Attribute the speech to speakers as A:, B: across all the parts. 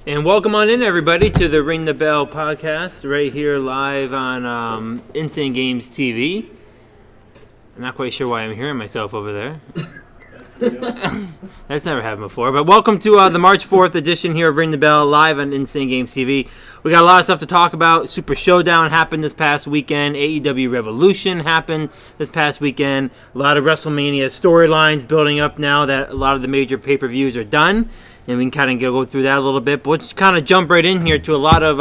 A: And welcome on in, everybody, to the Ring the Bell podcast, right here live on Insane Games TV. I'm not quite sure why I'm hearing myself over there. That's never happened before. But welcome to the March 4th edition here of Ring the Bell, live on Insane Games TV. We got a lot of stuff to talk about. Super Showdown happened this past weekend. AEW Revolution happened this past weekend. A lot of WrestleMania storylines building up now that a lot of the major pay-per-views are done. And we can kind of go through that a little bit. But let's kind of jump right in here to a lot of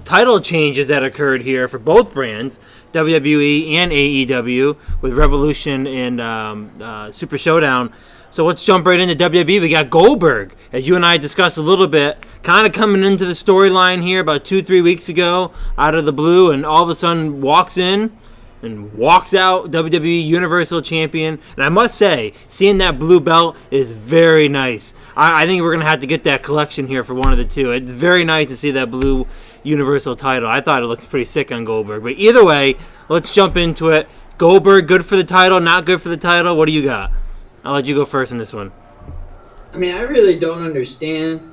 A: title changes that occurred here for both brands, WWE and AEW, with Revolution and Super Showdown. So let's jump right into WWE. We got Goldberg, as you and I discussed a little bit, kind of coming into the storyline here about 2-3 weeks ago, out of the blue, and all of a sudden walks in and walks out WWE Universal Champion. And I must say, seeing that blue belt is very nice. I think we're going to have to get that collection here for one of the two. It's very nice to see that blue Universal title. I thought it looks pretty sick on Goldberg. But either way, let's jump into it. Goldberg, good for the title, not good for the title? What do you got? I'll let you go first in this one.
B: I mean, I really don't understand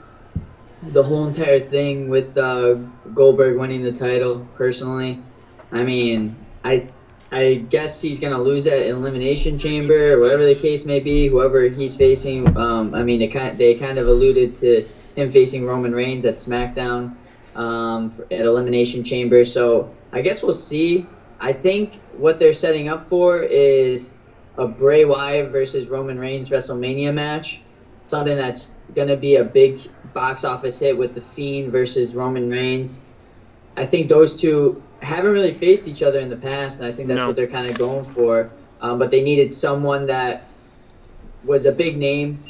B: the whole entire thing with Goldberg winning the title, personally. I mean, I guess he's going to lose at Elimination Chamber, or whatever the case may be, whoever he's facing. I mean, they kind of alluded to him facing Roman Reigns at SmackDown at Elimination Chamber. So I guess we'll see. I think what they're setting up for is a Bray Wyatt versus Roman Reigns WrestleMania match. Something that's going to be a big box office hit with The Fiend versus Roman Reigns. I think those two haven't really faced each other in the past, and I think that's what they're kind of going for. But they needed someone that was a big name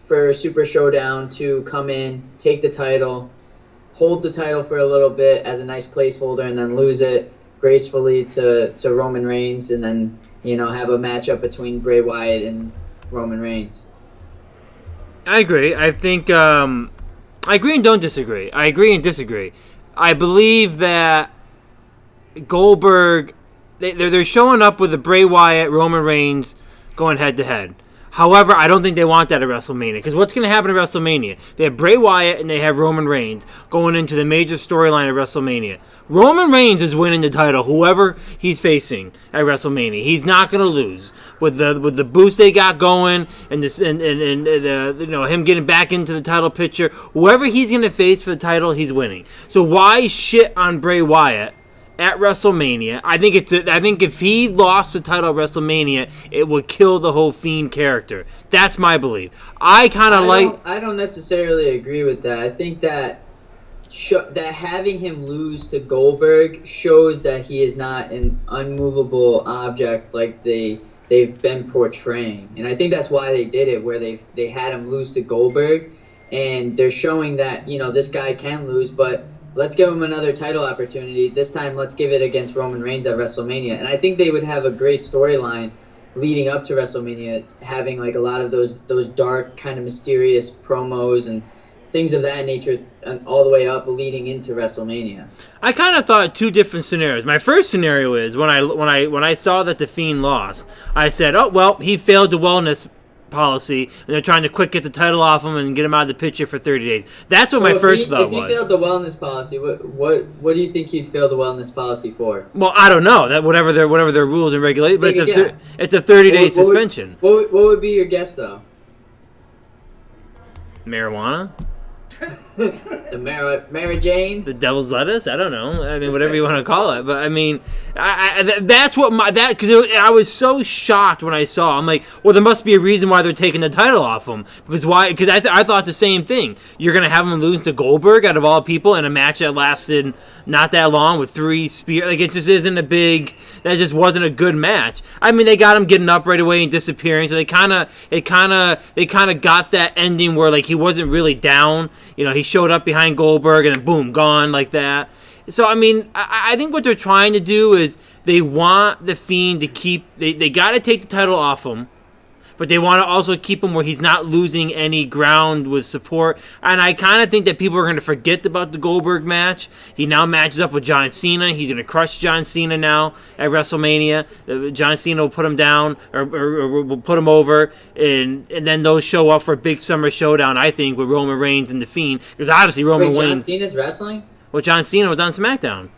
B: for Super Showdown to come in, take the title, hold the title for a little bit as a nice placeholder, and then lose it gracefully to Roman Reigns, and then, you know, have a matchup between Bray Wyatt and Roman Reigns.
A: I agree. I think I agree and don't disagree. I agree and disagree. I believe that Goldberg, they're showing up with a Bray Wyatt, Roman Reigns going head-to-head. However, I don't think they want that at WrestleMania, because what's going to happen at WrestleMania? They have Bray Wyatt and they have Roman Reigns going into the major storyline of WrestleMania. Roman Reigns is winning the title, whoever he's facing at WrestleMania. He's not going to lose with the boost they got going and this and him getting back into the title picture. Whoever he's going to face for the title, he's winning. So why shit on Bray Wyatt at WrestleMania? I think if he lost the title at WrestleMania, it would kill the whole Fiend character. That's my belief. I don't
B: necessarily agree with that. I think that that having him lose to Goldberg shows that he is not an unmovable object like they've been portraying, and I think that's why they did it, where they had him lose to Goldberg, and they're showing that, you know, this guy can lose, but let's give him another title opportunity. This time, let's give it against Roman Reigns at WrestleMania. And I think they would have a great storyline leading up to WrestleMania, having like a lot of those dark, kind of mysterious promos and things of that nature, and all the way up leading into WrestleMania.
A: I kind of thought two different scenarios. My first scenario is when I saw that the Fiend lost, I said, "Oh well, he failed the wellness policy, and they're trying to quick get the title off him and get him out of the picture for 30 days. That's what my first thought was.
B: If he failed the wellness policy, what do you think he'd fail the wellness policy for?
A: Well, I don't know. That whatever their rules and regulations, but it's a 30-day suspension.
B: What would be your guess, though?
A: Marijuana?
B: The Mary Jane?
A: The devil's lettuce? I don't know. I mean, whatever you want to call it. But I mean, that's what because I was so shocked when I saw. I'm like, well, there must be a reason why they're taking the title off him. Because I thought the same thing. You're gonna have him lose to Goldberg out of all people in a match that lasted not that long with 3 spears. Like, it just isn't a big. That just wasn't a good match. I mean, they got him getting up right away and disappearing. So they kind of got that ending where, like, he wasn't really down. You know, he showed up behind Goldberg and then boom, gone like that. So, I mean, I think what they're trying to do is they want the Fiend to keep. They got to take the title off him but they want to also keep him where he's not losing any ground with support. And I kind of think that people are going to forget about the Goldberg match. He now matches up with John Cena. He's going to crush John Cena now at WrestleMania. John Cena will put him down or will put him over, and then they'll show up for a big summer showdown, I think, with Roman Reigns and The Fiend. Because obviously Roman
B: Wait, John
A: Reigns...
B: Cena's wrestling?
A: Well, John Cena was on SmackDown.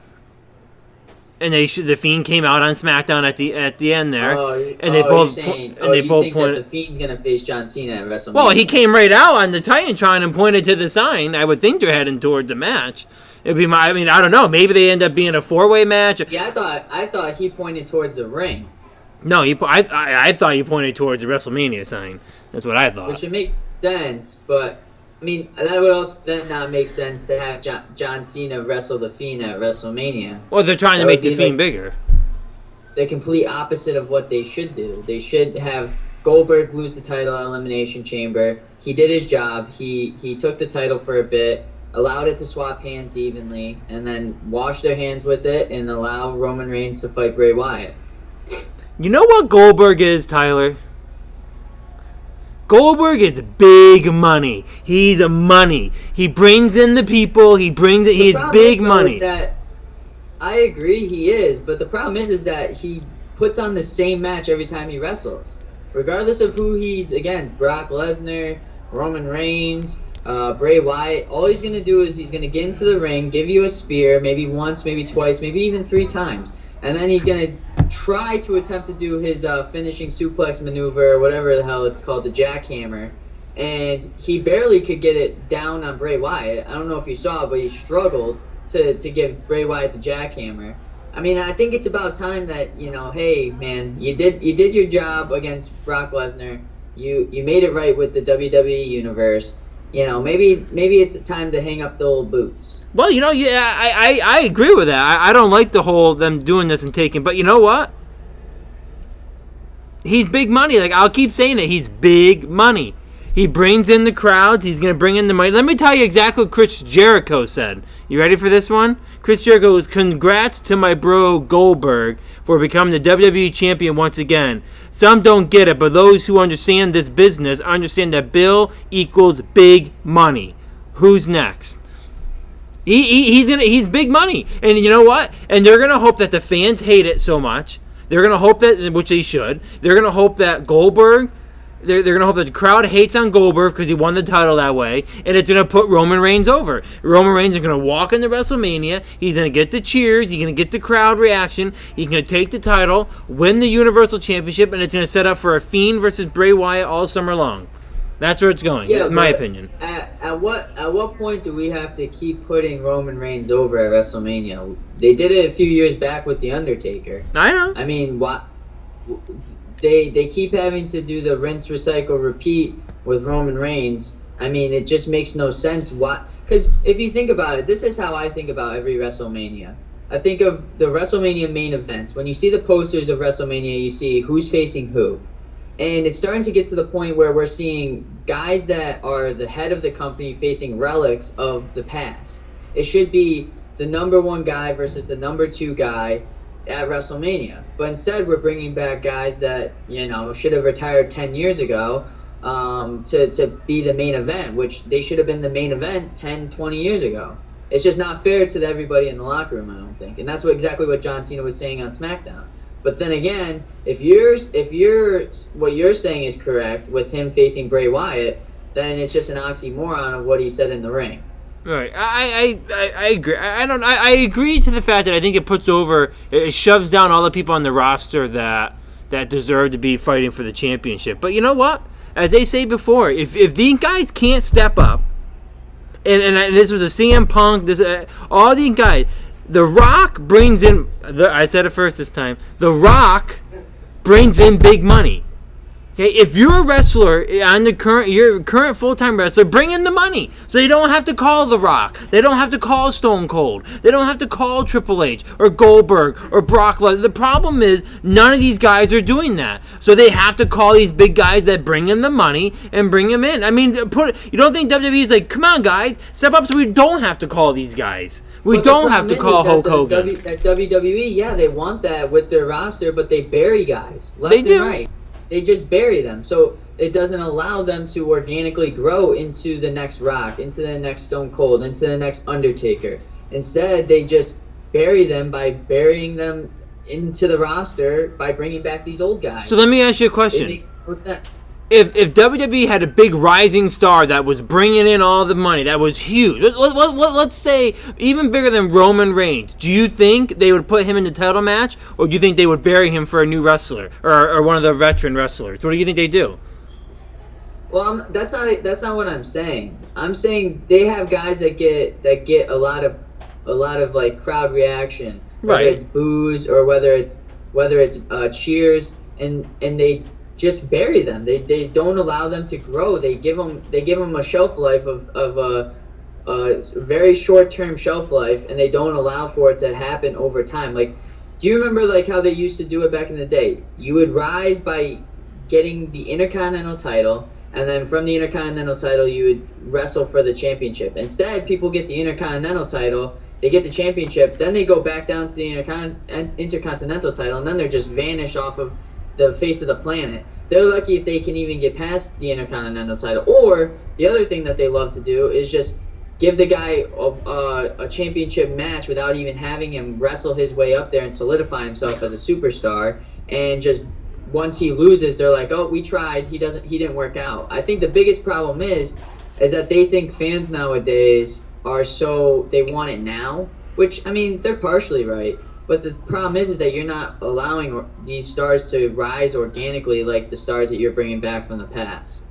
A: And The Fiend came out on SmackDown at the end there, and they both pointed.
B: That The Fiend's gonna face John Cena at WrestleMania?
A: Well, he came right out on the Titantron and pointed to the sign. I would think they're heading towards a match. It'd be I don't know. Maybe they end up being a 4-way match.
B: Yeah, I thought he pointed towards the ring.
A: No, I thought he pointed towards the WrestleMania sign. That's what I thought.
B: Which it makes sense, but that would also then not make sense to have John Cena wrestle The Fiend at WrestleMania.
A: Well, they're trying to make The Fiend bigger.
B: The complete opposite of what they should do. They should have Goldberg lose the title at Elimination Chamber. He did his job. He took the title for a bit, allowed it to swap hands evenly, and then wash their hands with it and allow Roman Reigns to fight Bray Wyatt.
A: You know what Goldberg is, Tyler? Goldberg is big money. He's a money. He brings in the people. He's big money.
B: I agree he is, but the problem is that he puts on the same match every time he wrestles. Regardless of who he's against, Brock Lesnar, Roman Reigns, Bray Wyatt, all he's going to do is he's going to get into the ring, give you a spear, maybe once, maybe twice, maybe even 3 times. And then he's going to try to attempt to do his finishing suplex maneuver, or whatever the hell it's called, the jackhammer. And he barely could get it down on Bray Wyatt. I don't know if you saw it, but he struggled to give Bray Wyatt the jackhammer. I think it's about time that, hey, man, you did your job against Brock Lesnar. You made it right with the WWE Universe. Maybe it's time to hang up the old boots.
A: Well, I agree with that. I don't like the whole them doing this and taking, but you know what? He's big money. Like, I'll keep saying it. He's big money. He brings in the crowds. He's going to bring in the money. Let me tell you exactly what Chris Jericho said. You ready for this one? Chris Jericho was, "Congrats to my bro Goldberg for becoming the WWE champion once again. Some don't get it, but those who understand this business understand that bill equals big money. Who's next?" He's big money. And you know what? And they're going to hope that the fans hate it so much. They're going to hope that, which they should, they're going to hope that Goldberg... They're going to hope that the crowd hates on Goldberg because he won the title that way, and it's going to put Roman Reigns over. Roman Reigns is going to walk into WrestleMania. He's going to get the cheers. He's going to get the crowd reaction. He's going to take the title, win the Universal Championship, and it's going to set up for a Fiend versus Bray Wyatt all summer long. That's where it's going, in my opinion.
B: At what point do we have to keep putting Roman Reigns over at WrestleMania? They did it a few years back with The Undertaker.
A: I know.
B: What... They keep having to do the rinse, recycle, repeat with Roman Reigns. It just makes no sense. Because if you think about it, this is how I think about every WrestleMania. I think of the WrestleMania main events. When you see the posters of WrestleMania, you see who's facing who. And it's starting to get to the point where we're seeing guys that are the head of the company facing relics of the past. It should be the number 1 guy versus the number 2 guy at WrestleMania. But instead, we're bringing back guys that, should have retired 10 years ago to be the main event, which they should have been the main event 10, 20 years ago. It's just not fair to everybody in the locker room, I don't think. And that's exactly what John Cena was saying on SmackDown. But then again, if what you're saying is correct with him facing Bray Wyatt, then it's just an oxymoron of what he said in the ring.
A: Right, I agree. I agree to the fact that I think it puts over, it shoves down all the people on the roster that deserve to be fighting for the championship. But you know what? As they say before, if these guys can't step up, and this was a CM Punk, all these guys, The Rock brings in. I said it first this time. The Rock brings in big money. Okay, if you're a wrestler you're a current full-time wrestler, bring in the money. So you don't have to call The Rock. They don't have to call Stone Cold. They don't have to call Triple H or Goldberg or Brock Lesnar. The problem is none of these guys are doing that. So they have to call these big guys that bring in the money and bring them in. You don't think WWE is like, come on guys, step up so we don't have to call these guys. We don't have to call Hulk Hogan.
B: That WWE, they want that with their roster, but they bury guys left and right. they just bury them. So it doesn't allow them to organically grow into the next Rock, into the next Stone Cold, into the next Undertaker. Instead, they just bury them by burying them into the roster by bringing back these old guys.
A: So let me ask you a
B: It
A: question.
B: makes no sense.
A: If WWE had a big rising star that was bringing in all the money, that was huge, let's say even bigger than Roman Reigns, do you think they would put him in the title match, or do you think they would bury him for a new wrestler or one of the veteran wrestlers? What do you think they do?
B: Well, that's not what I'm saying. I'm saying they have guys that get a lot of like crowd reaction, whether
A: Right.
B: it's boos or whether it's cheers, and they just bury them. They don't allow them to grow. They give them a shelf life of a very short term shelf life, and they don't allow for it to happen over time. Like, do you remember like how they used to do it back in the day? You would rise by getting the Intercontinental title, and then from the Intercontinental title you would wrestle for the championship. Instead, people get the Intercontinental title, they get the championship, then they go back down to the Intercontinental title, and then they're just vanished off of the face of the planet. They're lucky if they can even get past the Intercontinental title. Or the other thing that they love to do is just give the guy a championship match without even having him wrestle his way up there and solidify himself as a superstar. And just once he loses, they're like, "Oh, we tried. He didn't work out." I think the biggest problem is that they think fans nowadays they want it now. Which, I mean, they're partially right. But the problem is that you're not allowing these stars to rise organically like the stars that you're bringing back from the past.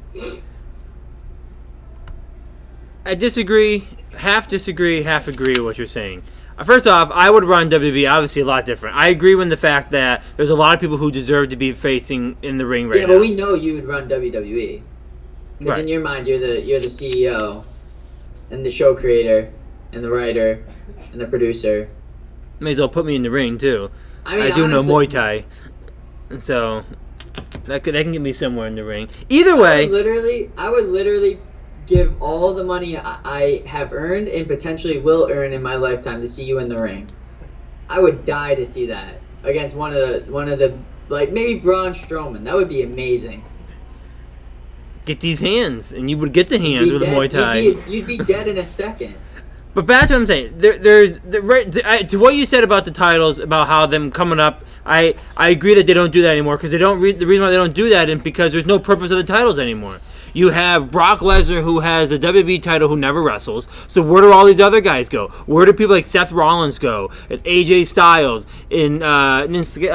A: I disagree, half agree with what you're saying. First off, I would run WWE obviously a lot different. I agree with the fact that there's a lot of people who deserve to be facing in the ring right now.
B: Yeah, but we know you would run WWE. Because
A: Right.
B: in your mind, you're the CEO, and the show creator, and the writer, and the producer.
A: May as well put me in the ring too.
B: I mean,
A: I do know
B: honestly,
A: Muay Thai, that can get me somewhere in the ring. Either way,
B: I would literally give all the money I have earned and potentially will earn in my lifetime to see you in the ring. I would die to see that against one of the like maybe Braun Strowman. That would be amazing.
A: get these hands, and you would get the hands with the Muay Thai.
B: You'd be dead in a second.
A: But back to what I'm saying, to what you said about the titles, about how them coming up, I agree that they don't do that anymore, because the reason why they don't do that is because there's no purpose of the titles anymore. You have Brock Lesnar, who has a WWE title, who never wrestles. So where do all these other guys go? Where do people like Seth Rollins go? And AJ Styles, and Shinsuke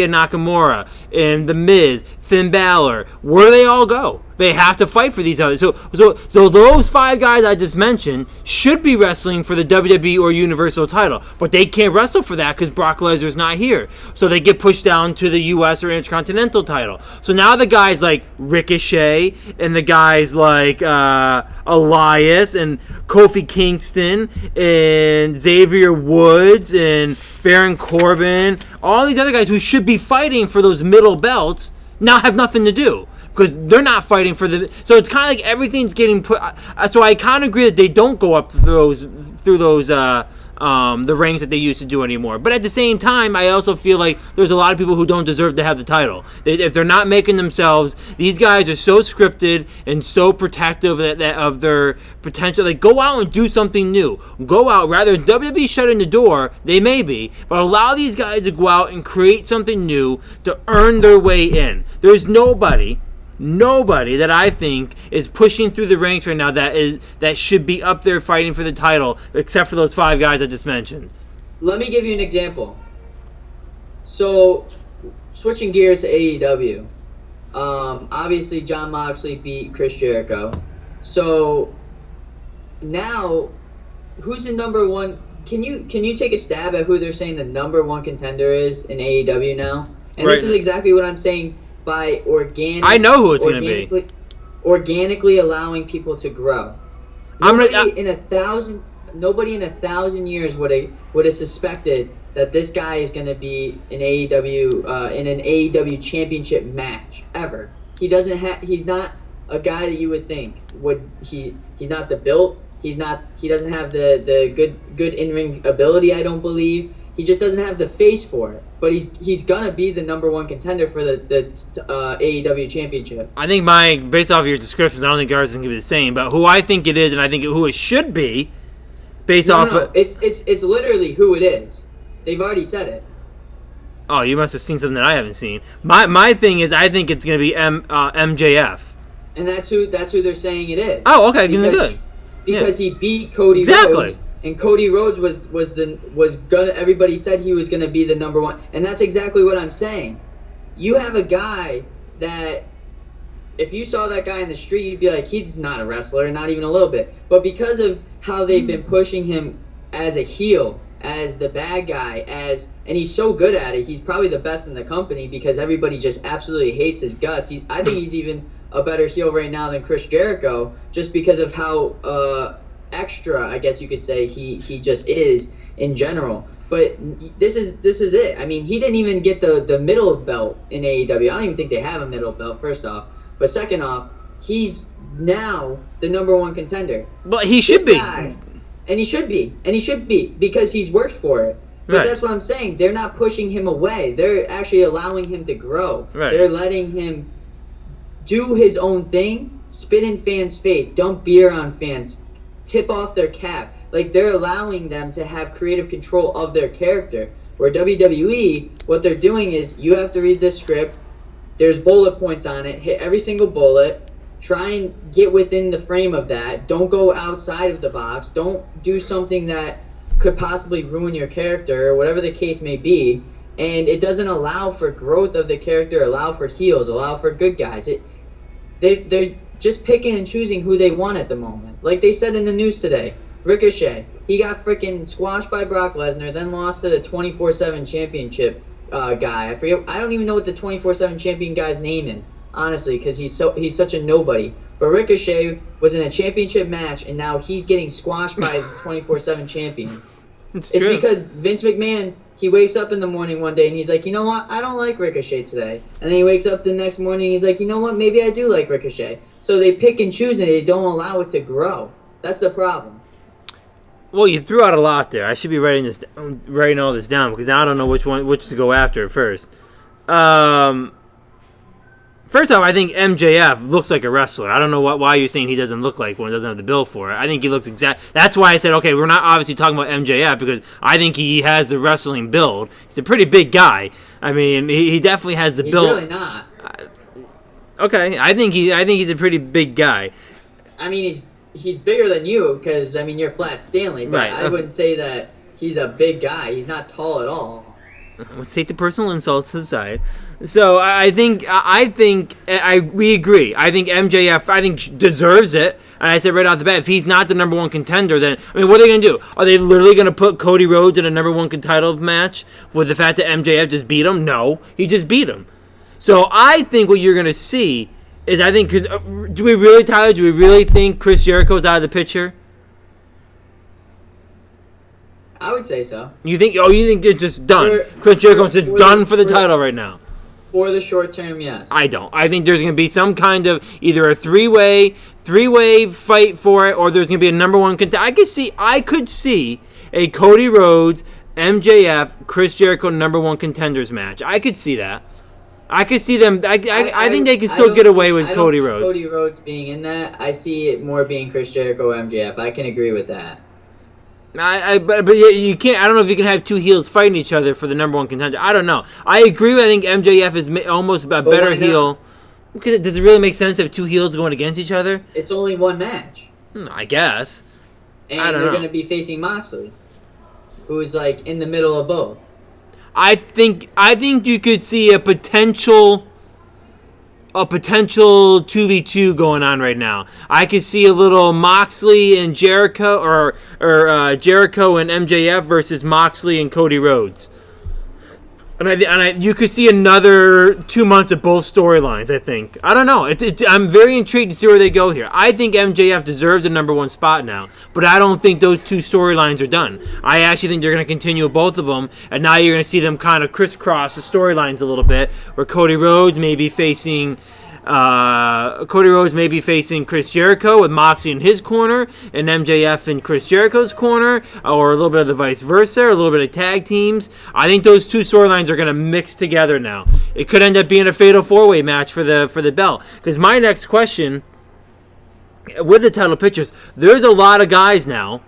A: Nakamura, and The Miz, Finn Balor? Where do they all go? They have to fight for these others. So those five guys I just mentioned should be wrestling for the WWE or Universal title, but they can't wrestle for that because Brock Lesnar's not here. So they get pushed down to the US or Intercontinental title. So now the guys like Ricochet and the guys like Elias and Kofi Kingston and Xavier Woods and Baron Corbin, all these other guys who should be fighting for those middle belts, now have nothing to do, because they're not fighting for the. So it's kind of like everything's getting put. So I kind of agree that they don't go up through those the ranks that they used to do anymore. But at the same time, I also feel like there's a lot of people who don't deserve to have the title. If they're not making themselves, these guys are so scripted and so protective of their potential. Like, go out and do something new. Go out, rather than WWE shutting the door, they may be, but allow these guys to go out and create something new to earn their way in. There's nobody that I think is pushing through the ranks right now that should be up there fighting for the title, except for those five guys I just mentioned.
B: Let me give you an example. So, switching gears to AEW. Obviously, Jon Moxley beat Chris Jericho. So, now, who's the number one? Can you take a stab at who they're saying the number one contender is in AEW now? And
A: Right.
B: This is exactly what I'm saying by
A: I know who it's going to be.
B: Organically allowing people to grow. Nobody in a thousand years would have suspected that this guy is going to be in AEW in an AEW championship match ever. He's not a guy that you would think he's not the built. He doesn't have the good in-ring ability, I don't believe. He just doesn't have the face for it. But he's gonna be the number one contender for the AEW championship.
A: I think based off of your descriptions, I don't think ours is gonna be the same. But who I think it is, and I think who it should be, based off.
B: No, it's literally who it is. They've already said it.
A: Oh, you must have seen something that I haven't seen. My thing is, I think it's gonna be MJF.
B: And that's who they're saying it is.
A: Oh, okay, good.
B: Because he beat Cody Rhodes. And Cody Rhodes was gonna. Everybody said he was gonna be the number one, and that's exactly what I'm saying. You have a guy that, if you saw that guy in the street, you'd be like, he's not a wrestler, not even a little bit. But because of how they've been pushing him as a heel, as the bad guy, and he's so good at it, he's probably the best in the company because everybody just absolutely hates his guts. I think he's even a better heel right now than Chris Jericho, just because of how extra, I guess you could say, he just is in general. But this is it. I mean, he didn't even get the middle belt in AEW. I don't even think they have a middle belt, first off. But second off, he's now the number one contender.
A: But he should be.
B: And he should be, because he's worked for it. But that's what I'm saying. They're not pushing him away. They're actually allowing him to grow.
A: Right.
B: They're letting him do his own thing, spit in fans' face, dump beer on fans, tip off their cap. Like, they're allowing them to have creative control of their character. Where WWE, what they're doing is, you have to read this script, there's bullet points on it, hit every single bullet, try and get within the frame of that, don't go outside of the box, don't do something that could possibly ruin your character, or whatever the case may be, and it doesn't allow for growth of the character, allow for heels, allow for good guys. They're just picking and choosing who they want at the moment. Like they said in the news today, Ricochet, he got freaking squashed by Brock Lesnar, then lost to the 24/7 championship guy. I don't even know what the 24/7 champion guy's name is, honestly, because he's such a nobody. But Ricochet was in a championship match, and now he's getting squashed by the 24/7 champion. It's because Vince McMahon, he wakes up in the morning one day and he's like, you know what, I don't like Ricochet today. And then he wakes up the next morning and he's like, you know what, maybe I do like Ricochet. So they pick and choose and they don't allow it to grow. That's the problem.
A: Well, you threw out a lot there. I should be writing all this down, because now I don't know which to go after first. First off, I think MJF looks like a wrestler. I don't know why you're saying he doesn't look like one, doesn't have the build for it. I think he looks That's why I said, okay, we're not obviously talking about MJF, because I think he has the wrestling build. He's a pretty big guy. I mean, he definitely has the build.
B: He's really not.
A: Okay, I think he's a pretty big guy.
B: I mean, he's bigger than you, because I mean, you're Flat Stanley, but
A: right.
B: I wouldn't say that he's a big guy. He's not tall at all.
A: Let's take the personal insults aside. So I think we agree. I think MJF deserves it. And I said right off the bat, if he's not the number one contender, then I mean, what are they gonna do? Are they literally gonna put Cody Rhodes in a number one title match with the fact that MJF just beat him? No, he just beat him. So I think what you're gonna see is, because do we really think Chris Jericho's out of the picture?
B: I would say so.
A: You think it's just done? Chris Jericho's just done for the title right now. For the
B: short term, yes.
A: I don't. I think there's going to be some kind of either a three-way fight for it, or there's going to be a number one contender. I could see a Cody Rhodes, MJF, Chris Jericho number one contenders match. I could see that. I could see them. I think they could still get away with Cody Rhodes.
B: Cody Rhodes being in that, I see it more being Chris Jericho, MJF. I can agree with that.
A: But you can't. I don't know if you can have two heels fighting each other for the number one contender. I don't know. I agree. I think MJF is almost a better heel. Does it really make sense to have two heels going against each other?
B: It's only one match.
A: I guess.
B: And they're going to be facing Moxley, who's like in the middle of both.
A: I think you could see a potential 2v2 going on right now. I could see a little Moxley and Jericho, or Jericho and MJF versus Moxley and Cody Rhodes. And you could see another 2 months of both storylines, I think. I don't know. I'm very intrigued to see where they go here. I think MJF deserves a number one spot now, but I don't think those two storylines are done. I actually think they're going to continue with both of them, and now you're going to see them kind of crisscross the storylines a little bit, where Cody Rhodes may be facing Cody Rhodes may be facing Chris Jericho with Moxley in his corner and MJF in Chris Jericho's corner, or a little bit of the vice versa, or a little bit of tag teams. I think those two storylines are going to mix together now. It could end up being a fatal four-way match for the belt. Because my next question, with the title pictures, there's a lot of guys now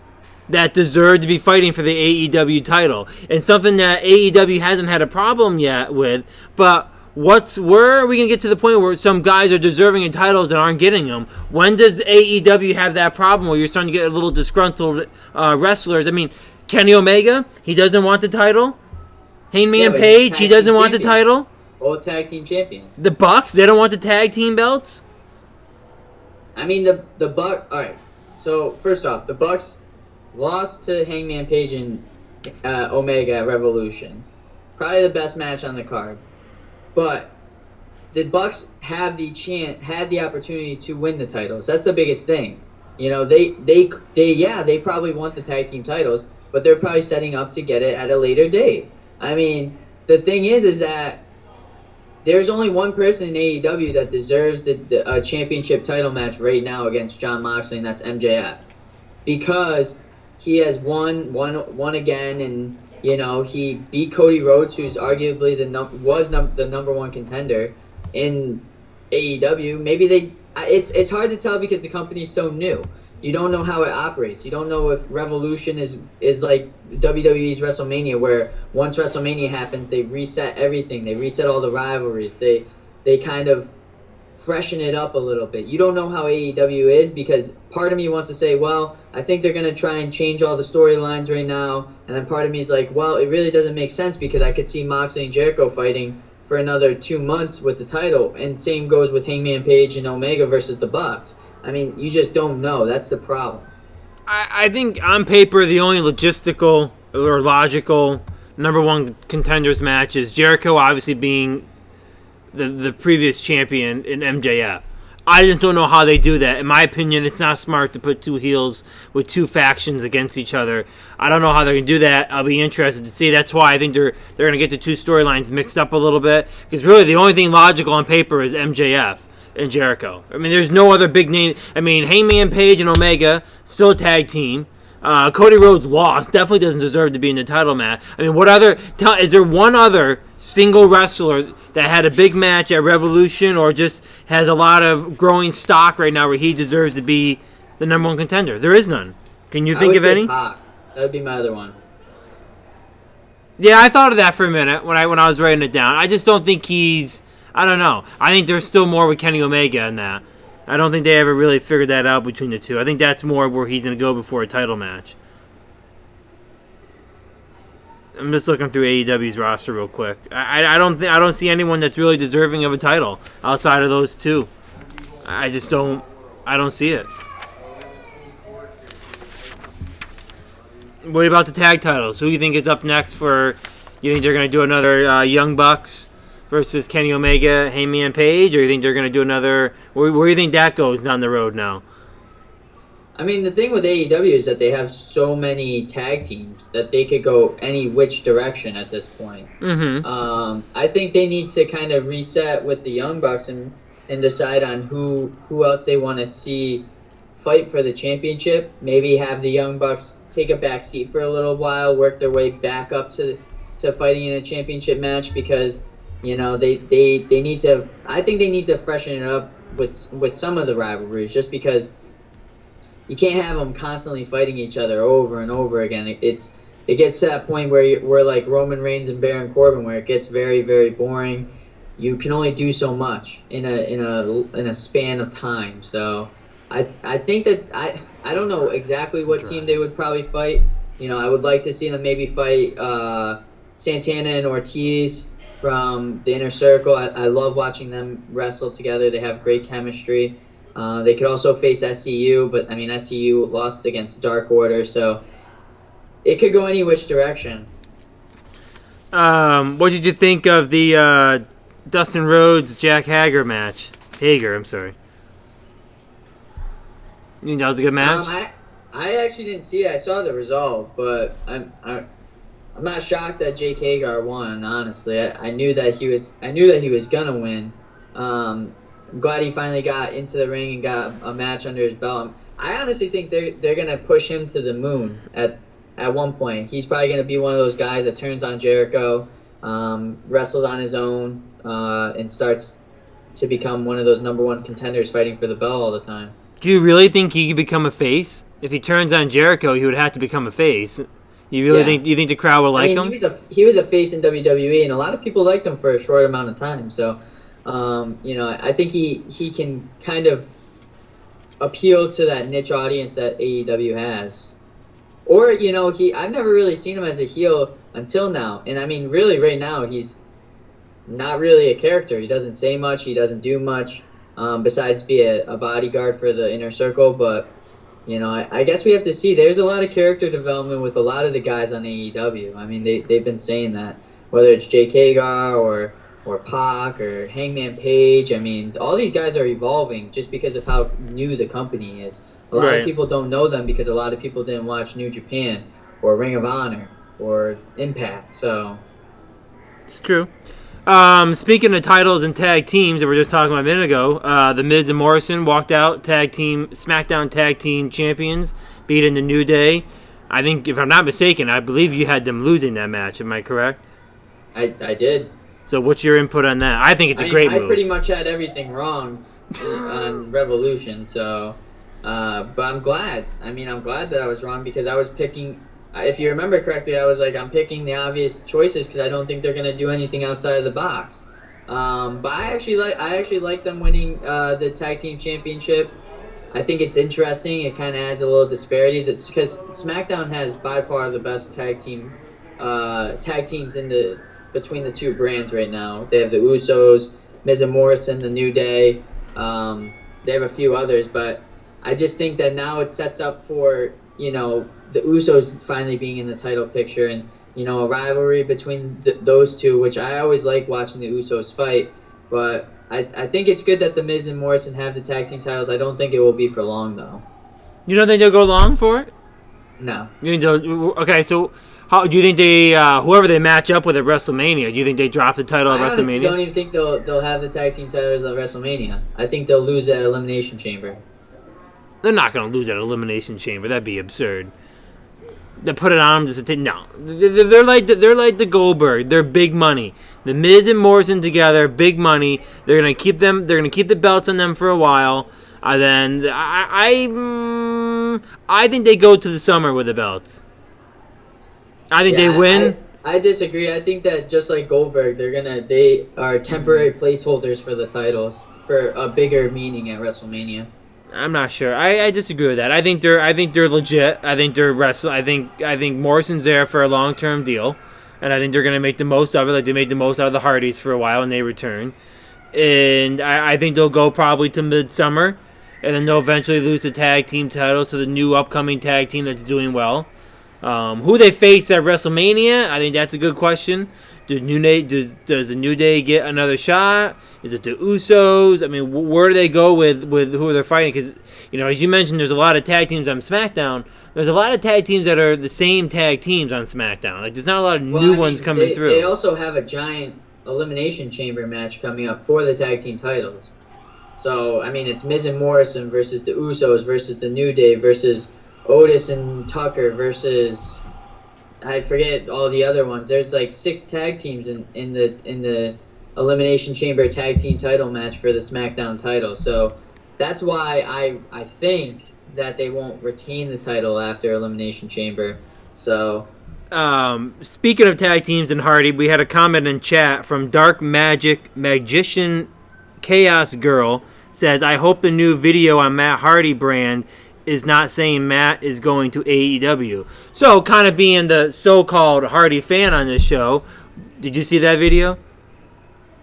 A: that deserve to be fighting for the AEW title, and something that AEW hasn't had a problem yet with, but where are we going to get to the point where some guys are deserving of titles and aren't getting them? When does AEW have that problem where you're starting to get a little disgruntled wrestlers? I mean, Kenny Omega, he doesn't want the title. Hangman Page, he doesn't want the title.
B: All tag team champions.
A: The Bucks, they don't want the tag team belts.
B: I mean, the Bucks. All right. So first off, the Bucks lost to Hangman Page and Omega at Revolution. Probably the best match on the card. But the Bucks had the opportunity to win the titles. That's the biggest thing. You know, they probably want the tag team titles, but they're probably setting up to get it at a later date. I mean, the thing is that there's only one person in AEW that deserves the championship title match right now against Jon Moxley, and that's MJF, because he has won again, and you know, he beat Cody Rhodes, who's arguably the number one contender in AEW. Maybe it's hard to tell because the company's so new. You don't know how it operates. You don't know if Revolution is like WWE's WrestleMania, where once WrestleMania happens, they reset everything. They reset all the rivalries. They kind of freshen it up a little bit. You don't know how AEW is, because part of me wants to say, well, I think they're going to try and change all the storylines right now. And then part of me is like, well, it really doesn't make sense, because I could see Moxley and Jericho fighting for another 2 months with the title. And same goes with Hangman Page and Omega versus the Bucks. I mean, you just don't know. That's the problem.
A: I think on paper, the only logistical or logical number one contenders match is Jericho obviously being the previous champion in MJF. I just don't know how they do that. In my opinion, it's not smart to put two heels with two factions against each other. I don't know how they're going to do that. I'll be interested to see. That's why I think they're going to get the two storylines mixed up a little bit, because really the only thing logical on paper is MJF and Jericho. I mean, there's no other big name. I mean, Hangman Page and Omega, still a tag team. Cody Rhodes lost. Definitely doesn't deserve to be in the title match. I mean, is there one other single wrestler that had a big match at Revolution, or just has a lot of growing stock right now where he deserves to be the number one contender? There is none. Can you think of any?
B: Pac. That would be my other one.
A: Yeah, I thought of that for a minute when I was writing it down. I just don't think he's... I don't know. I think there's still more with Kenny Omega in that. I don't think they ever really figured that out between the two. I think that's more where he's going to go before a title match. I'm just looking through AEW's roster real quick. I don't see anyone that's really deserving of a title outside of those two. I don't see it. What about the tag titles? Who do you think is up next for? You think they're going to do another Young Bucks versus Kenny Omega, Hangman Page, or you think they're going to do another? Where do you think that goes down the road now?
B: I mean, the thing with AEW is that they have so many tag teams that they could go any which direction at this point.
A: Mm-hmm.
B: I think they need to kind of reset with the Young Bucks and decide on who else they want to see fight for the championship. Maybe have the Young Bucks take a back seat for a little while, work their way back up to fighting in a championship match, because you know they need to. I think they need to freshen it up with some of the rivalries, just because you can't have them constantly fighting each other over and over again. It gets to that point where we're like Roman Reigns and Baron Corbin, where it gets very, very boring. You can only do so much in a span of time. So I think that I don't know exactly what team they would probably fight. You know, I would like to see them maybe fight Santana and Ortiz from the Inner Circle. I love watching them wrestle together. They have great chemistry. They could also face SCU, but I mean SCU lost against Dark Order, so it could go any which direction.
A: What did you think of the Dustin Rhodes Jack Hager match? I'm sorry. You think that was a good match?
B: I actually didn't see it. I saw the result, but I'm not shocked that Jake Hager won. Honestly, I knew that he was gonna win. I'm glad he finally got into the ring and got a match under his belt. I honestly think they're gonna push him to the moon at one point. He's probably gonna be one of those guys that turns on Jericho, wrestles on his own, and starts to become one of those number one contenders fighting for the belt all the time.
A: Do you really think he could become a face? If he turns on Jericho, he would have to become a face. You really think? You think the crowd will like him?
B: He was a face in WWE, and a lot of people liked him for a short amount of time. So, I think he can kind of appeal to that niche audience that AEW has. Or I've never really seen him as a heel until now, and I mean, really, right now he's not really a character. He doesn't say much. He doesn't do much besides be a bodyguard for the Inner Circle, but. I guess we have to see. There's a lot of character development with a lot of the guys on AEW. I mean, they've been saying that, whether it's Jake Hagar or Pac or Hangman Page. I mean, all these guys are evolving just because of how new the company is. A lot of people don't know them because a lot of people didn't watch New Japan or Ring of Honor or Impact. So
A: it's true. Speaking of titles and tag teams that we were just talking about a minute ago, The Miz and Morrison walked out SmackDown Tag Team Champions, beating the New Day. I think, if I'm not mistaken, I believe you had them losing that match. Am I correct?
B: I did.
A: So what's your input on that? I think it's a great move.
B: I pretty much had everything wrong on Revolution, so... but I'm glad. I'm glad that I was wrong because I was picking... If you remember correctly, I was like, I'm picking the obvious choices because I don't think they're going to do anything outside of the box. But I actually like them winning the tag team championship. I think it's interesting. It kind of adds a little disparity because SmackDown has by far the best tag teams between the two brands right now. They have the Usos, Miz and Morrison, the New Day. They have a few others, but I just think that now it sets up for the Usos finally being in the title picture and, a rivalry between those two, which I always like watching the Usos fight. But I think it's good that The Miz and Morrison have the tag team titles. I don't think it will be for long, though.
A: You don't think they'll go long for it?
B: No.
A: Okay, so how do you think they, whoever they match up with at WrestleMania, do you think they drop the title at WrestleMania?
B: I don't even think they'll have the tag team titles at WrestleMania. I think they'll lose at Elimination Chamber.
A: They're not going to lose at Elimination Chamber. That'd be absurd. They put it on them just to no. They're like the Goldberg. They're big money. The Miz and Morrison together, big money. They're gonna keep them. They're gonna keep the belts on them for a while. Then I think they go to the summer with the belts. I think they win.
B: I disagree. I think that just like Goldberg, they are temporary placeholders for the titles for a bigger meaning at WrestleMania.
A: I'm not sure. I disagree with that. I think they're legit. I think they're wrestling. I think Morrison's there for a long-term deal, and I think they're gonna make the most of it. Like they made the most out of the Hardys for a while, and they return. And I think they'll go probably to midsummer, and then they'll eventually lose the tag team titles to the new upcoming tag team that's doing well. Who they face at WrestleMania? I think that's a good question. Does the New Day get another shot? Is it the Usos? I mean, where do they go with who they're fighting? Because, as you mentioned, there's a lot of tag teams on SmackDown. There's a lot of tag teams that are the same tag teams on SmackDown. Like, there's not a lot of new ones coming through.
B: They also have a giant Elimination Chamber match coming up for the tag team titles. So, it's Miz and Morrison versus the Usos versus the New Day versus Otis and Tucker versus... I forget all the other ones. There's like 6 tag teams in the Elimination Chamber tag team title match for the SmackDown title. So that's why I think that they won't retain the title after Elimination Chamber. So
A: speaking of tag teams and Hardy, we had a comment in chat from Dark Magician Chaos Girl says, I hope the new video on Matt Hardy brand is not saying Matt is going to AEW. So, kind of being the so-called Hardy fan on this show, did you see that video?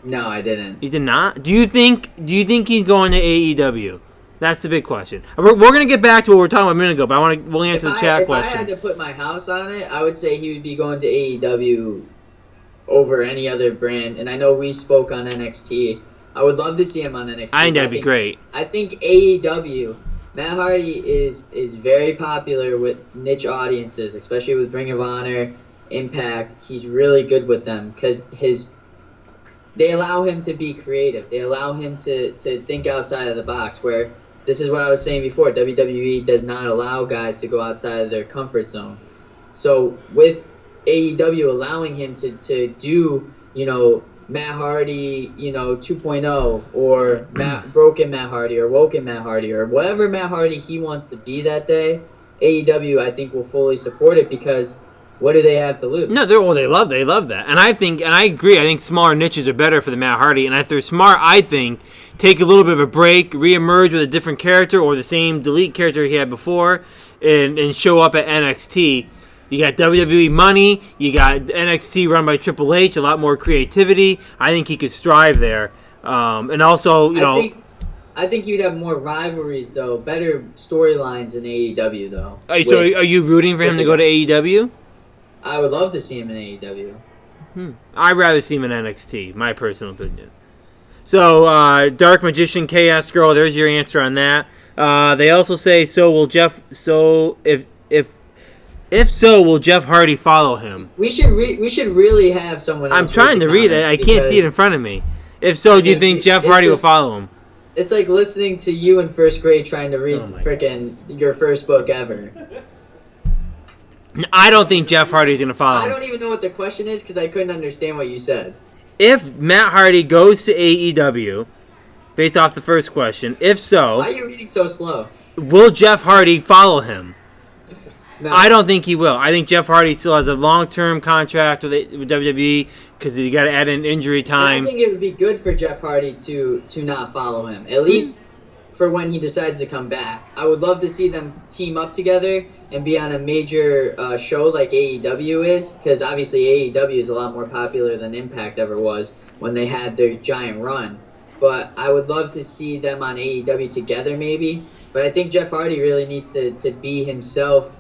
B: No, I didn't.
A: You did not? Do you think he's going to AEW? That's the big question. We're going to get back to what we were talking about a minute ago, but we'll answer the chat question.
B: If I had to put my house on it, I would say he would be going to AEW over any other brand. And I know we spoke on NXT. I would love to see him on NXT.
A: I think that'd be great.
B: I think AEW... Matt Hardy is very popular with niche audiences, especially with Ring of Honor, Impact. He's really good with them because they allow him to be creative. They allow him to think outside of the box. Where this is what I was saying before. WWE does not allow guys to go outside of their comfort zone. So with AEW allowing him to do, Matt Hardy, 2.0, or broken Matt Hardy, or woken Matt Hardy, or whatever Matt Hardy he wants to be that day, AEW I think will fully support it, because what do they have to lose?
A: No, they love that, and I agree. I think smaller niches are better for the Matt Hardy, and if they're smart, I think take a little bit of a break, reemerge with a different character or the same delete character he had before, and show up at NXT. You got WWE money, you got NXT run by Triple H, a lot more creativity. I think he could strive there, and also
B: I think you'd have more rivalries though, better storylines in AEW though.
A: So are you rooting for him to go to AEW?
B: I would love to see him in AEW.
A: I'd rather see him in NXT, my personal opinion. So, Dark Magician, Chaos Girl, there's your answer on that. They also say, if so, will Jeff Hardy follow him?
B: We should really have someone else.
A: I'm trying to read it. I can't see it in front of me. If so, do you think Jeff Hardy will follow him?
B: It's like listening to you in first grade trying to read frickin' your first book ever.
A: I don't think Jeff Hardy's going to follow him.
B: I don't even know what the question is because I couldn't understand what you said.
A: If Matt Hardy goes to AEW, based off the first question, if so...
B: Why are you reading so slow?
A: Will Jeff Hardy follow him?
B: No.
A: I don't think he will. I think Jeff Hardy still has a long-term contract with WWE because you got to add in injury time.
B: And I think it would be good for Jeff Hardy to not follow him, at least for when he decides to come back. I would love to see them team up together and be on a major show like AEW is, because obviously AEW is a lot more popular than Impact ever was when they had their giant run. But I would love to see them on AEW together maybe. But I think Jeff Hardy really needs to be himself,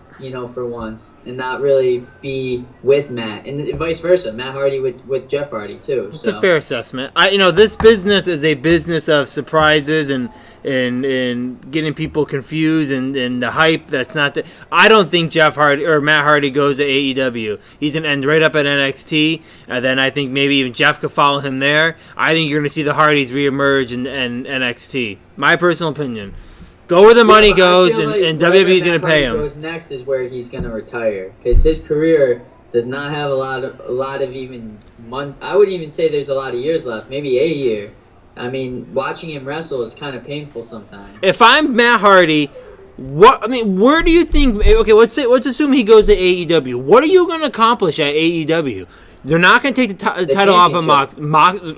B: for once, and not really be with Matt, and vice versa. Matt Hardy with Jeff Hardy too.
A: It's a fair assessment. This business is a business of surprises and getting people confused and the hype. That's not. I don't think Jeff Hardy or Matt Hardy goes to AEW. He's gonna end right up at NXT, and then I think maybe even Jeff could follow him there. I think you're gonna see the Hardys reemerge in NXT. My personal opinion. Go where the money goes, and WWE's going to pay him.
B: Goes next is where he's going to retire, because his career does not have a lot of even month. I would even say there's a lot of years left, maybe a year. I mean, watching him wrestle is kind of painful sometimes.
A: If I'm Matt Hardy, where do you think? Okay, let's assume he goes to AEW. What are you going to accomplish at AEW? They're not going to take the title off of Mox.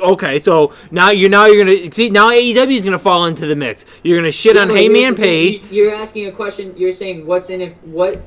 A: Okay, so now you're going to see. Now AEW is going to fall into the mix. You're going to shit on Heyman Page.
B: You're asking a question. You're saying what's in it? What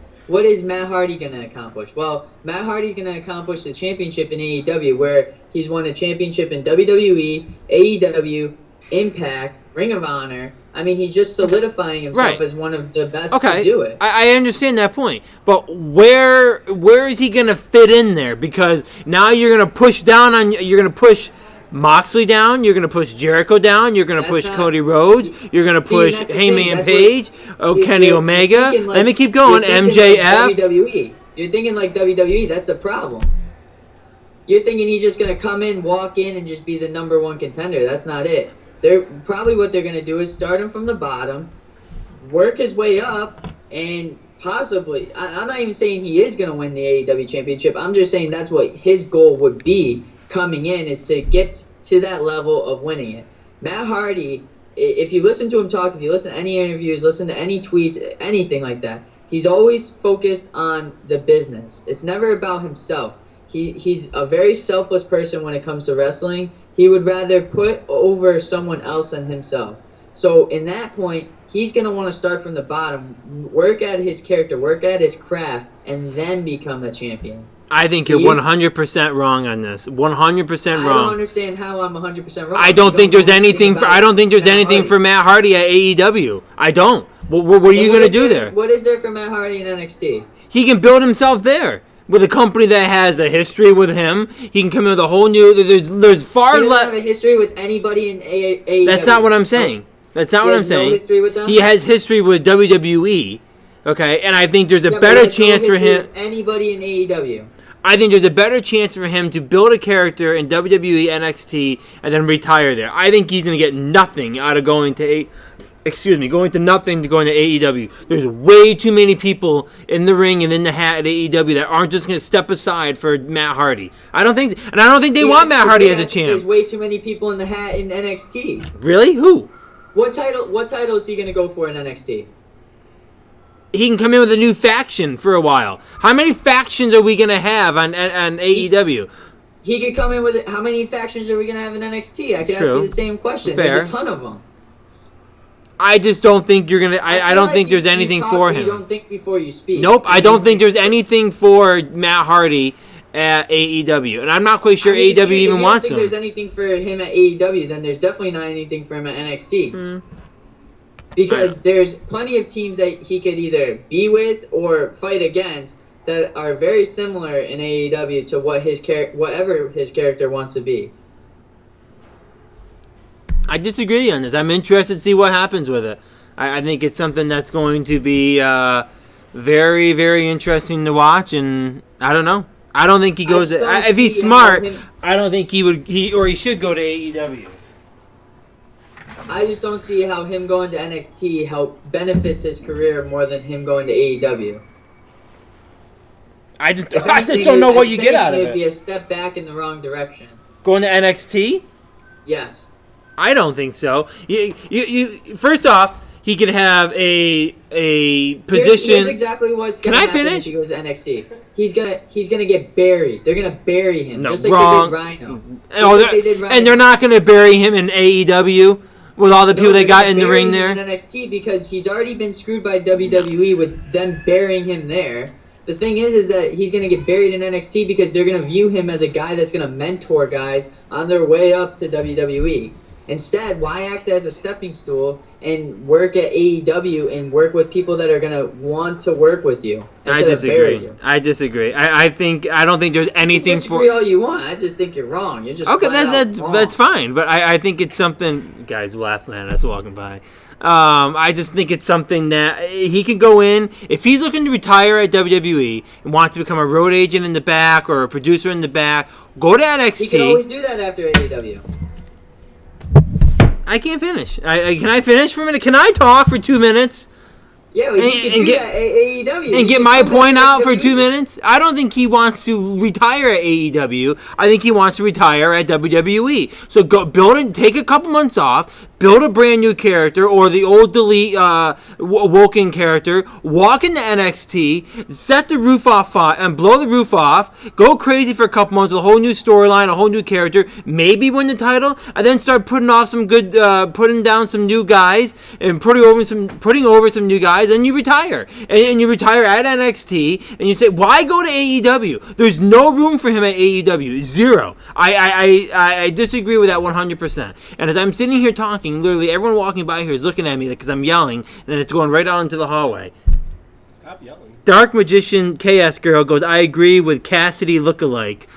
B: is Matt Hardy going to accomplish? Well, Matt Hardy's going to accomplish the championship in AEW, where he's won a championship in WWE, AEW, Impact, Ring of Honor. I mean, he's just solidifying himself as one of the best to do it.
A: I understand that point. But where is he going to fit in there? Because now you're going to push Moxley down, you're going to push Jericho down, you're going to push Cody Rhodes, you're going to push Heyman Page, Kenny Omega. Let me keep going. MJF.
B: Like WWE. You're thinking like WWE. That's the problem. You're thinking he's just going to come in, walk in, and just be the number one contender. That's not it. What they're going to do is start him from the bottom, work his way up, and possibly, I'm not even saying he is going to win the AEW championship. I'm just saying that's what his goal would be coming in, is to get to that level of winning it. Matt Hardy, if you listen to him talk, if you listen to any interviews, listen to any tweets, anything like that, he's always focused on the business. It's never about himself. He's a very selfless person when it comes to wrestling. He would rather put over someone else than himself. So in that point, he's going to want to start from the bottom, work at his character, work at his craft, and then become a champion.
A: I think you're 100% wrong on this. 100% wrong.
B: I don't understand how I'm 100% wrong.
A: I don't think there's anything for Matt Hardy at AEW. I don't. What are you going to do there?
B: What is there for Matt Hardy in NXT?
A: He can build himself there. With a company that has a history with him, he can come in with a whole new. There's far less. He doesn't have a
B: history with anybody in AEW.
A: That's not what I'm saying. That's not what I'm saying.
B: No history with them?
A: He has history with WWE. Okay, and I think there's a better chance for him.
B: Anybody in AEW.
A: I think there's a better chance for him to build a character in WWE NXT and then retire there. I think he's going to get nothing out of going to nothing to going to AEW. There's way too many people in the ring and in the hat at AEW that aren't just going to step aside for Matt Hardy. I don't think they want Matt Hardy as a champ.
B: There's way too many people in the hat in NXT.
A: Really? Who?
B: What title is he going to go for in NXT?
A: He can come in with a new faction for a while. How many factions are we going to have on AEW?
B: He could come in with how many factions are we going to have in NXT? I can ask you the same question.
A: Fair.
B: There's a ton of them.
A: I just don't think you're going to... I don't think there's anything for him.
B: You don't think before you speak.
A: Nope, I don't think there's anything for Matt Hardy at AEW. And I'm not quite sure AEW even wants him.
B: If there's anything for him at AEW, then there's definitely not anything for him at NXT. Because there's plenty of teams that he could either be with or fight against that are very similar in AEW to whatever his character wants to be.
A: I disagree on this. I'm interested to see what happens with it. I think it's something that's going to be very, very interesting to watch, and I don't know. I don't think he goes. If he's smart, I don't think he should go to AEW.
B: I just don't see how him going to NXT benefits his career more than him going to AEW.
A: I just don't know what you get out of it.
B: It'd be a step back in the wrong direction.
A: Going to NXT?
B: Yes.
A: I don't think so. You first off, he could have a position.
B: Here's exactly what's going to happen if he goes to NXT. He's gonna get buried. They're gonna bury him, just like they did Rhino.
A: And they're not gonna bury him in AEW. With all the people they got in the ring there?
B: In NXT because he's already been screwed by WWE with them burying him there. The thing is that he's going to get buried in NXT because they're going to view him as a guy that's going to mentor guys on their way up to WWE. Instead, why act as a stepping stool and work at AEW and work with people that are going to want to work with you?
A: I disagree. I don't think there's anything
B: disagree all you want. I just think you're wrong. You're just
A: okay.
B: Wrong.
A: That's fine. But I think it's something. Guys laughing at us walking by. I just think it's something that he could go in if he's looking to retire at WWE and wants to become a road agent in the back or a producer in the back. Go to NXT.
B: He can always do that after AEW.
A: I can't finish. Can I finish for a minute? Can I talk for 2 minutes?
B: Yeah, well, and get AEW
A: and get my point out for 2 minutes. I don't think he wants to retire at AEW. I think he wants to retire at WWE. So go build it. Take a couple months off. Build a brand new character or the old delete Woken character. Walk into NXT. Set the roof off and blow the roof off. Go crazy for a couple months with a whole new storyline, a whole new character. Maybe win the title, and then start putting down some new guys and putting over some new guys. Then you retire, and you retire at NXT, and you say, why go to AEW? There's no room for him at AEW. Zero. I disagree with that 100%. And as I'm sitting here talking, literally everyone walking by here is looking at me because I'm yelling, and it's going right out into the hallway.
C: Stop yelling.
A: Dark Magician Chaos Girl goes, I agree with Cassidy lookalike.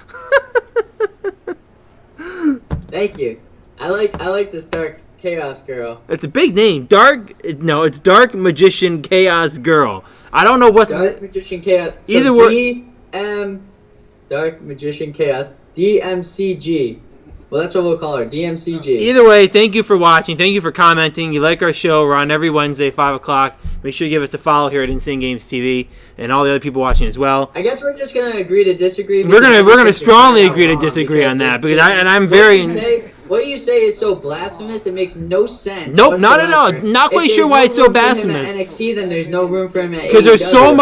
B: Thank you. I like this Dark Chaos Girl.
A: It's a big name. It's Dark Magician Chaos Girl. I don't know what...
B: Dark Magician Chaos... So
A: either way...
B: Dark Magician Chaos. DMCG. Well, that's what we'll call her. DMCG.
A: Either way, thank you for watching. Thank you for commenting. You like our show. We're on every Wednesday, 5 o'clock. Make sure you give us a follow here at Insane Games TV and all the other people watching as well.
B: I guess we're just going to agree to disagree.
A: We're gonna strongly agree to disagree on that because I'm very...
B: What you say is so blasphemous, it makes no sense.
A: Nope, not at all. Not quite sure why it's so blasphemous.
B: At NXT, then there's no room for him at AEW.
A: Because there's so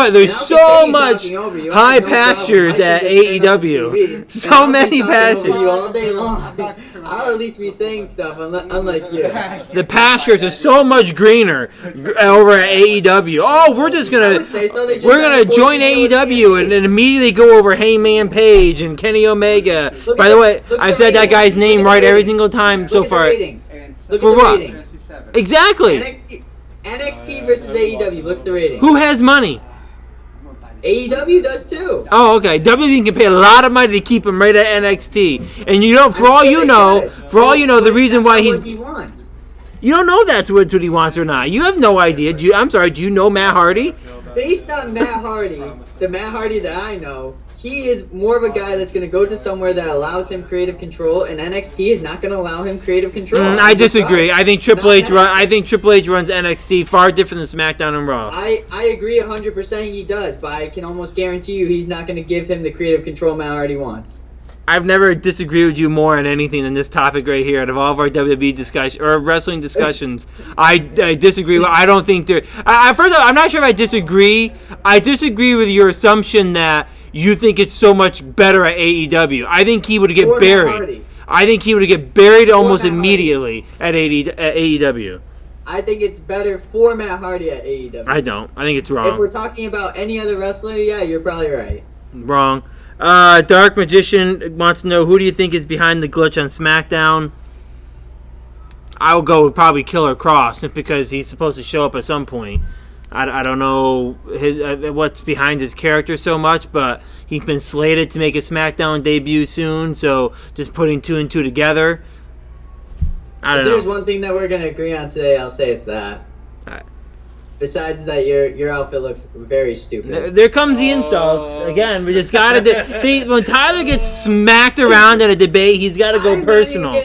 A: much high pastures at AEW. So many pastures.
B: You all day long. I'll at least be saying stuff, unlike you.
A: The pastures are so much greener over at AEW. Oh, we're gonna join AEW and then immediately go over Heyman Page and Kenny Omega. By the way, I've said that guy's name right every single time so far. For what? Exactly.
B: NXT versus AEW. Look at the ratings.
A: Who has money?
B: AEW does too.
A: Oh, okay. WWE can pay a lot of money to keep him right at NXT, and for all you know, the reason why he's. You don't know that's what he wants or not. You have no idea. Do you know Matt Hardy?
B: Based on Matt Hardy, the Matt Hardy that I know, he is more of a guy that's going to go to somewhere that allows him creative control, and NXT is not going to allow him creative control.
A: I disagree. I think Triple H runs NXT far different than SmackDown and Raw.
B: I agree 100% he does, but I can almost guarantee you he's not going to give him the creative control Matt Hardy wants.
A: I've never disagreed with you more on anything than this topic right here. Out of all of our WWE discussion or wrestling discussions, I disagree. I don't think there. First of all, I'm not sure if I disagree. I disagree with your assumption that you think it's so much better at AEW. I think he would get buried. I think he would get buried almost immediately at AEW.
B: I think it's better for Matt Hardy at AEW.
A: I don't. I think it's wrong.
B: If we're talking about any other wrestler, yeah, you're probably right.
A: Wrong. Dark Magician wants to know, who do you think is behind the glitch on SmackDown? I will go with probably Killer Cross, simply because he's supposed to show up at some point. I don't know what's behind his character so much, but he's been slated to make a SmackDown debut soon, so just putting 2 and 2 together. I don't know.
B: If there's one thing that we're going to agree on today, I'll say it's that. Besides that, your outfit looks very stupid.
A: There comes the insults. Again, we just got to... See, when Tyler gets smacked around in a debate, he's got to go personal.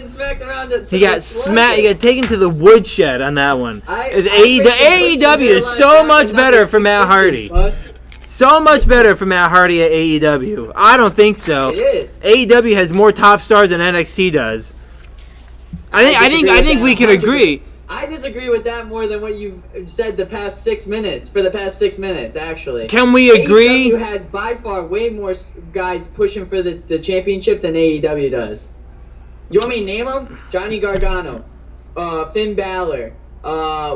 A: He got smacked. He got taken to the woodshed on that one. AEW is so much better for Matt Hardy. So much better for Matt Hardy at AEW. I don't think so.
B: It is.
A: AEW has more top stars than NXT does. I think we can agree.
B: I disagree with that more than what you've said the past 6 minutes. For the past 6 minutes, actually.
A: Can we agree?
B: AEW has by far way more guys pushing for the championship than AEW does. You want me to name them? Johnny Gargano, Finn Balor,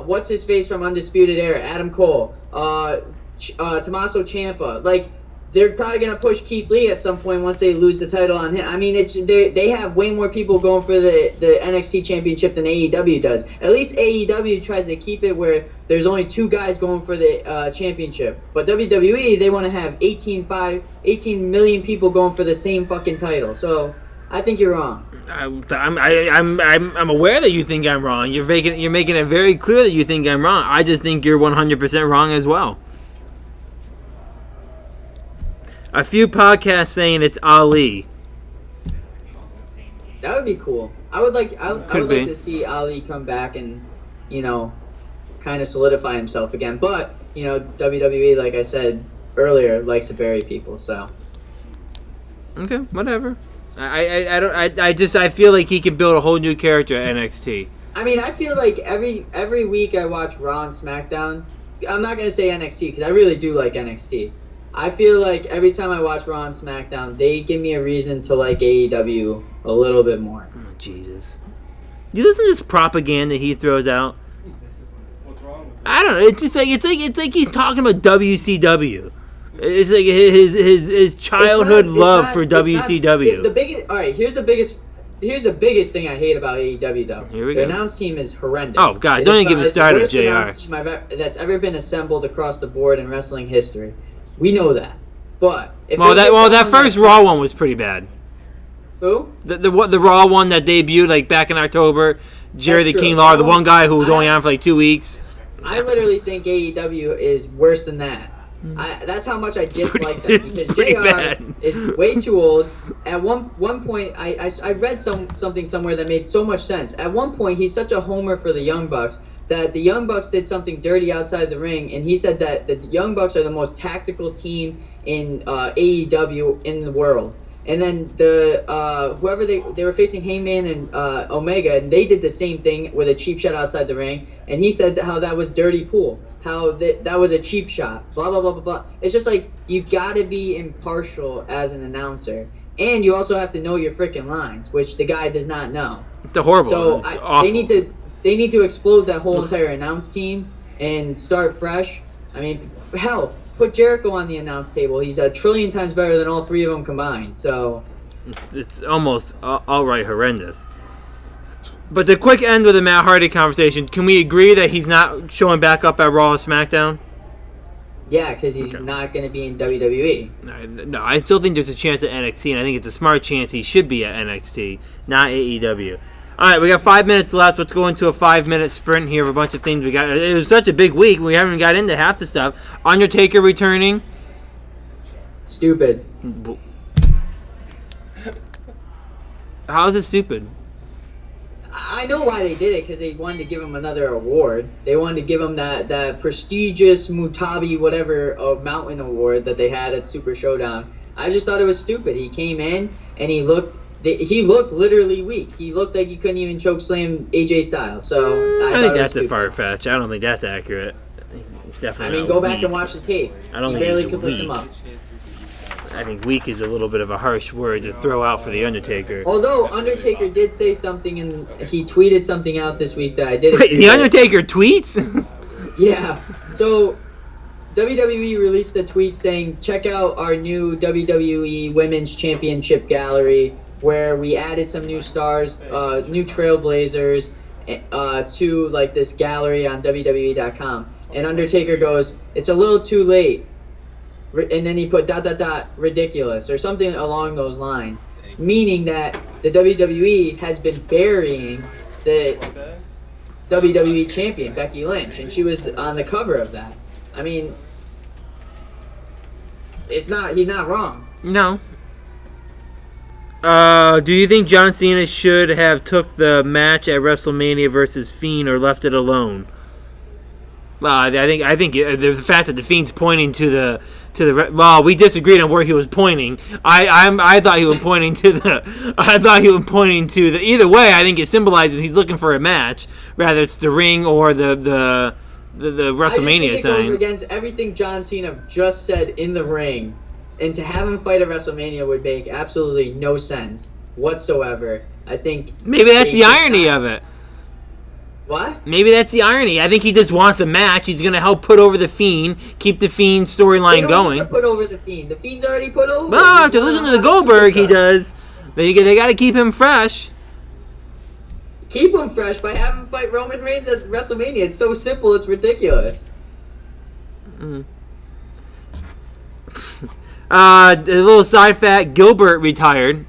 B: what's his face from Undisputed Era, Adam Cole, Tommaso Ciampa. Like, they're probably gonna push Keith Lee at some point once they lose the title on him. I mean, they have way more people going for the NXT championship than AEW does. At least AEW tries to keep it where there's only 2 guys going for the championship. But WWE, they want to have 18 million people going for the same fucking title. So I think you're wrong.
A: I'm aware that you think I'm wrong. You're making it very clear that you think I'm wrong. I just think you're 100% wrong as well. A few podcasts saying it's Ali.
B: That would be cool. I would like to see Ali come back and, kind of solidify himself again. But, WWE, like I said earlier, likes to bury people, so.
A: Okay, whatever. I feel like he could build a whole new character at NXT.
B: I mean, I feel like every week I watch Raw and SmackDown. I'm not going to say NXT because I really do like NXT. I feel like every time I watch Raw and SmackDown, they give me a reason to like AEW a little bit more.
A: Oh, Jesus. You listen to this propaganda he throws out?
C: What's wrong with it?
A: I don't know. It's like he's talking about WCW. It's like his childhood love for WCW.
B: All right, here's the biggest thing I hate about AEW though.
A: Here we go.
B: The announce team is horrendous.
A: Oh God, don't even get me started, JR.
B: It's the worst announce team that's ever been assembled across the board in wrestling history. We know that, but
A: that first Raw one was pretty bad.
B: Who?
A: The Raw one that debuted like back in October. Jerry the King Lawler, the one guy who was only on for like 2 weeks.
B: I literally think AEW is worse than that. That's how much I dislike them because JR is way too old. At one point, I read something somewhere that made so much sense. At one point, he's such a homer for the Young Bucks that the Young Bucks did something dirty outside the ring, and he said that the Young Bucks are the most tactical team in AEW in the world. And then whoever they were facing, Heyman and Omega, and they did the same thing with a cheap shot outside the ring. And he said how that was dirty pool, how that was a cheap shot, blah, blah, blah, blah, blah. It's just like you got to be impartial as an announcer. And you also have to know your freaking lines, which the guy does not know.
A: It's horrible.
B: So
A: it's awful.
B: They need to explode that whole entire announce team and start fresh. I mean, hell, put Jericho on the announce table. He's a trillion times better than all 3 of them combined. So
A: it's almost outright horrendous. But the quick end with the Matt Hardy conversation, can we agree that he's not showing back up at Raw or SmackDown?
B: Yeah, because he's not going to be in WWE.
A: No, I still think there's a chance at NXT, and I think it's a smart chance he should be at NXT, not AEW. All right, we got 5 minutes left. Let's go into a 5-minute sprint here of a bunch of things we got. It was such a big week. We haven't got into half the stuff. Undertaker returning.
B: Stupid.
A: How is it stupid?
B: I know why they did it, because they wanted to give him another award. They wanted to give him that prestigious Mutabi whatever mountain award that they had at Super Showdown. I just thought it was stupid. He came in and he looked literally weak. He looked like he couldn't even chokeslam AJ Styles. So
A: I think that's a far-fetched. I don't think that's accurate. Definitely.
B: I mean, go back and watch the tape.
A: I don't think
B: barely
A: he's
B: could lift him
A: weak.
B: up.
A: I think weak is a little bit of a harsh word to throw out for the Undertaker.
B: Although Undertaker did say something, and he tweeted something out this week that I did.
A: Wait, the Undertaker tweets?
B: Yeah. So WWE released a tweet saying, "Check out our new WWE Women's Championship gallery, where we added some new stars, new trailblazers, to like this gallery on WWE.com." And Undertaker goes, "It's a little too late." And then he put ... ridiculous or something along those lines, meaning that the WWE has been burying the WWE champion Becky Lynch, and she was on the cover of that. I mean, he's not wrong.
A: No. Do you think John Cena should have took the match at WrestleMania versus Fiend or left it alone? Well, I think the fact that the Fiend's pointing to the well, we disagreed on where he was pointing. I thought he was pointing to the. I thought he was pointing to the. Either way, I think it symbolizes he's looking for a match, whether it's the ring or the WrestleMania
B: I just think it
A: sign.
B: goes against everything John Cena just said in the ring, and to have him fight at WrestleMania would make absolutely no sense whatsoever. I think
A: Maybe that's the irony of it.
B: What?
A: Maybe that's the irony. I think he just wants a match. He's going to help put over the Fiend, keep the Fiend storyline going.
B: Need to put over the Fiend. The Fiend's already put over.
A: Well, after listening to the Goldberg, he does. They got to keep him fresh.
B: Keep him fresh by having him fight Roman Reigns at WrestleMania. It's so simple. It's ridiculous.
A: A little side fact: Gilbert retired.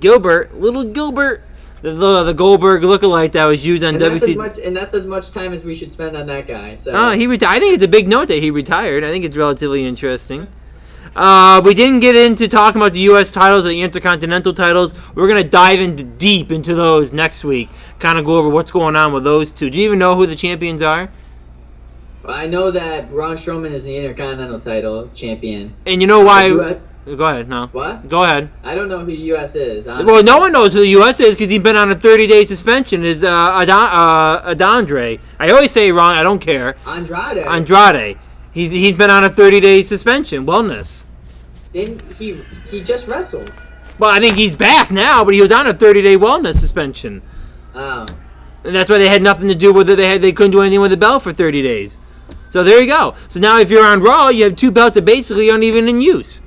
A: Little Gilbert. The Goldberg lookalike that was used on WC.
B: And that's as much time as we should spend on that guy. So.
A: He retired. I think it's a big note that he retired. I think it's relatively interesting. We didn't get into talking about the U.S. titles or the Intercontinental titles. We're going to dive deep into those next week. Kind of go over what's going on with those two. Do you even know who the champions are?
B: I know that Braun Strowman is the Intercontinental title champion.
A: And you know why... Go ahead, no.
B: What?
A: Go ahead.
B: I don't know who the U.S. is. Honestly.
A: Well, no one knows who the U.S. is because he's been on a 30-day suspension. Is Adandre. I always say it wrong. I don't care. Andrade. He's been on a 30-day suspension. Wellness.
B: Didn't he just wrestled.
A: Well, I think he's back now, but he was on a 30-day wellness suspension.
B: Oh.
A: And that's why they had nothing to do with it. They couldn't do anything with the belt for 30 days. So there you go. So now if you're on Raw, you have two belts that basically aren't even in use.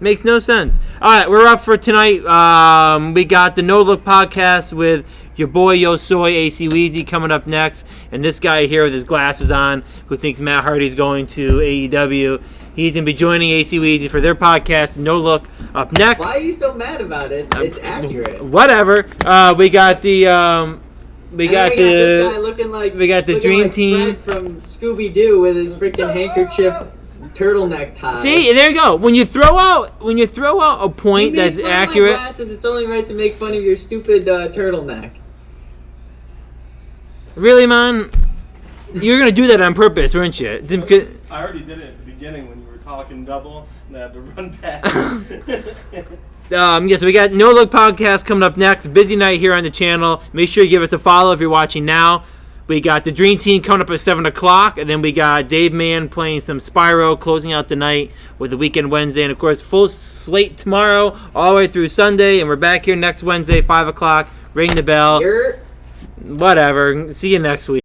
A: Makes no sense. All right, we're up for tonight. We got the No Look podcast with your boy Yo Soy, AC Weezy, coming up next. And this guy here with his glasses on who thinks Matt Hardy's going to AEW. He's going to be joining AC Weezy for their podcast, No Look, up next.
B: Why are you so mad about it? It's accurate.
A: Whatever. We got the... We got
B: this guy looking like
A: Dream Team
B: Fred from Scooby-Doo with his freaking handkerchief turtleneck tie.
A: See, there you go. When you throw out a point that's accurate.
B: Glasses, it's only right to make fun of your stupid turtleneck.
A: Really, man? You're gonna do that on purpose, weren't you?
C: I already did it at the beginning when you were talking double, and I had to run back.
A: Yes, we got No Look podcast coming up next. Busy night here on the channel. Make sure you give us a follow if you're watching now. We got the Dream Team coming up at 7 o'clock, and then we got Dave Mann playing some Spyro, closing out the night with the Weekend Wednesday, and of course, full slate tomorrow, all the way through Sunday, and we're back here next Wednesday, 5 o'clock. Ring the bell. Whatever. See you next week.